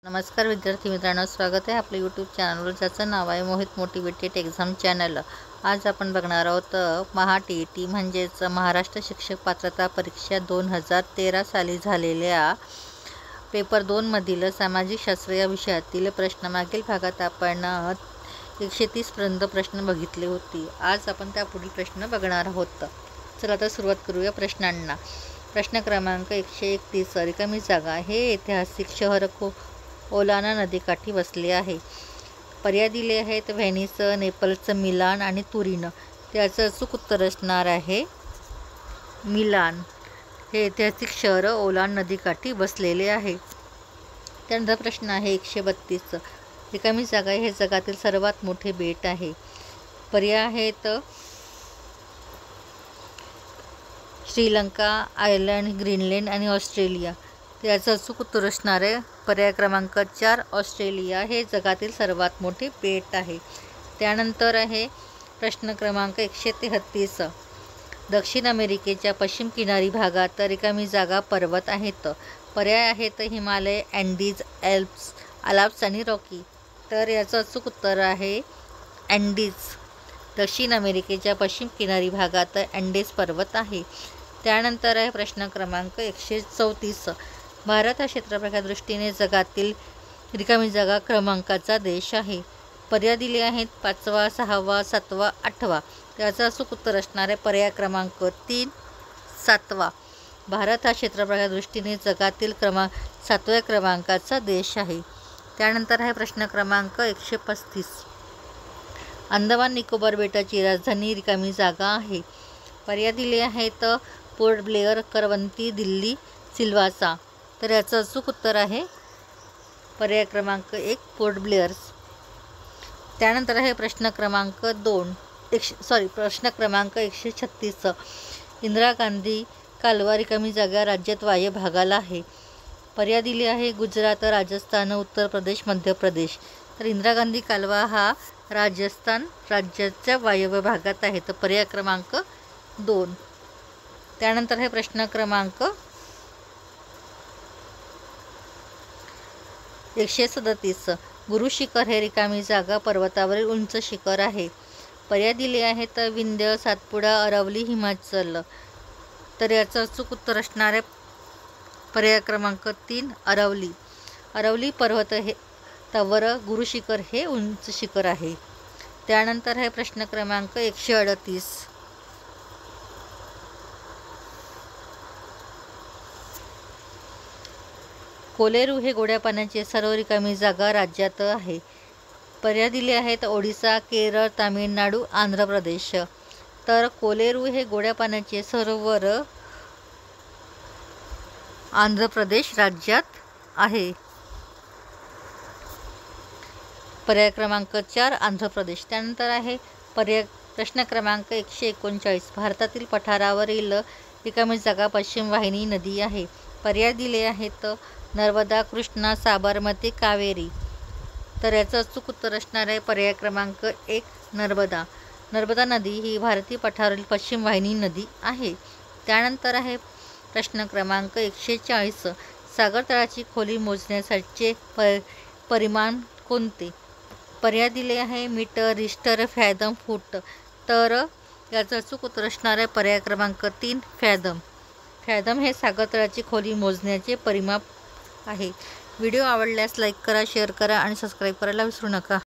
नमस्कार विद्यार्थी मित्रांनो, स्वागत आहे आपल्या यूट्यूब चॅनलवर, ज्याचं नाव आहे मोहित मोटिवेटेड एक्झाम चॅनल। आज आपण बघणार आहोत महा-टी-ई-टी म्हणजेच महाराष्ट्र शिक्षक पात्रता परीक्षा 2013 साली झालेल्या पेपर 2 मधील सामाजिक शास्त्र या विषयातील प्रश्न। मागील भागात आपण 130 पर्यंत प्रश्न बघितले होते। आज आपण त्या पुढील प्रश्न बघणार आहोत। चला आता सुरुवात करूया प्रश्नांना। प्रश्न क्रमांक 131, रिकामी जागा हे ऐतिहासिक शहर ओलाना नदीकाठी बसले आहे। पर्याय दिले आहेत व्हेनिस, नेपल्स, मिलान आणि तुरीन। त्याचं अचूक उत्तर असणार आहे मिलान। हे ऐतिहासिक शहर ओलान नदीकाठी बसलेले आहे। त्यानंतर प्रश्न आहे 132, रिकामी जागा हे जगातील सर्वात मोठे बेट आहे। पर्याय आहेत श्रीलंका, आयर्लंड, ग्रीनलँड आणि ऑस्ट्रेलिया। त्याचं अचूक उत्तर असणार आहे पर्याय क्रमांक 4, ऑस्ट्रेलिया हे जगातील सर्वात मोठे बेट आहे। त्यानंतर आहे प्रश्न क्रमांक 133, दक्षिण अमेरिकेच्या पश्चिम किनारी भागात रिकामी जागा पर्वत आहेत। पर्याय आहेत हिमालय, अँडीज, आल्प्स आणि रॉकी। तर याचं अचूक उत्तर आहे अँडीज। दक्षिण अमेरिकेच्या पश्चिम किनारी भागात अँडीज पर्वत आहे। त्यानंतर आहे प्रश्न क्रमांक 134, भारत हा क्षेत्रफळाच्या दृष्टीने जगातील रिकामी जागा क्रमांकाचा देश आहे। पर्याय दिले आहेत 5वा, 6वा, 7वा, 8वा। त्याचं अचूक उत्तर असणार आहे पर्याय क्रमांक 3, 7वा। भारत हा क्षेत्रफळाच्या दृष्टीने जगातील 7व्या क्रमांकाचा देश आहे। त्यानंतर आहे प्रश्न क्रमांक 135, अंदमान निकोबार बेटाची राजधानी रिकामी जागा आहे। पर्याय दिले आहेत पोर्ट ब्लेअर, करवंती, दिल्ली, सिल्वासा। तर याचं अचूक उत्तर आहे पर्याय क्रमांक 1, पोर्ट ब्लेअर्स। त्यानंतर आहे प्रश्न क्रमांक 136, इंदिरा गांधी कालवा रिकामी जागा राज्यात वायव्य भागाला आहे। पर्याय दिले आहे गुजरात, राजस्थान, उत्तर प्रदेश, मध्य प्रदेश। तर इंदिरा गांधी कालवा हा राजस्थान राज्याच्या वायव्य भागात आहे। तर पर्याय क्रमांक 2। त्यानंतर आहे प्रश्न क्रमांक 137, गुरु शिखर हे रिकामी जागा पर्वतावरील उंच शिखर आहे। पर्याय दिले आहेत विंध्य, सातपुडा, अरवली, हिमाचल। तर याचं अचूक उत्तर असणार आहे पर्याय क्रमांक 3, अरवली। अरवली पर्वतावर गुरु शिखर हे उंच शिखर आहे। त्यानंतर आहे प्रश्न क्रमांक 138, कोलेरू हे गोड्या पाण्याचे सर्व रिकामी जागा राज्यात आहे। पर्याय दिले आहेत ओडिसा, केरळ, तामिळनाडू, आंध्र प्रदेश। तर कोलेरू हे गोड्या पाण्याचे सरोवर आंध्र प्रदेश राज्यात आहे। पर्याय क्रमांक 4, आंध्र प्रदेश। त्यानंतर आहे प्रश्न क्रमांक 139, भारतातील पठारावरील रिकामी जागा पश्चिम वाहिनी नदी आहे। पर्याय दिले आहेत नर्मदा, कृष्णा, साबरमती, कावेरी। तर याचं अचूक उत्तर असणार आहे पर्याय क्रमांक 1, नर्मदा। नर्मदा नदी ही भारतीय पठारावरील पश्चिम वाहिनी नदी आहे। त्यानंतर आहे प्रश्न क्रमांक 140, सागर तळाची खोली मोजण्यासाठीचे परिमाण कोणते? पर्याय दिले आहे मीटर, रिश्टर, फॅथम, फूट। तर याचं अचूक उत्तर असणार आहे पर्याय क्रमांक 3, फॅथम। फॅथम हे सागर तळाची खोली मोजण्याचे परिमाप आहे। व्हिडिओ आवडल्यास लाईक करा, शेअर करा आणि सबस्क्राईब करायला विसरू नका।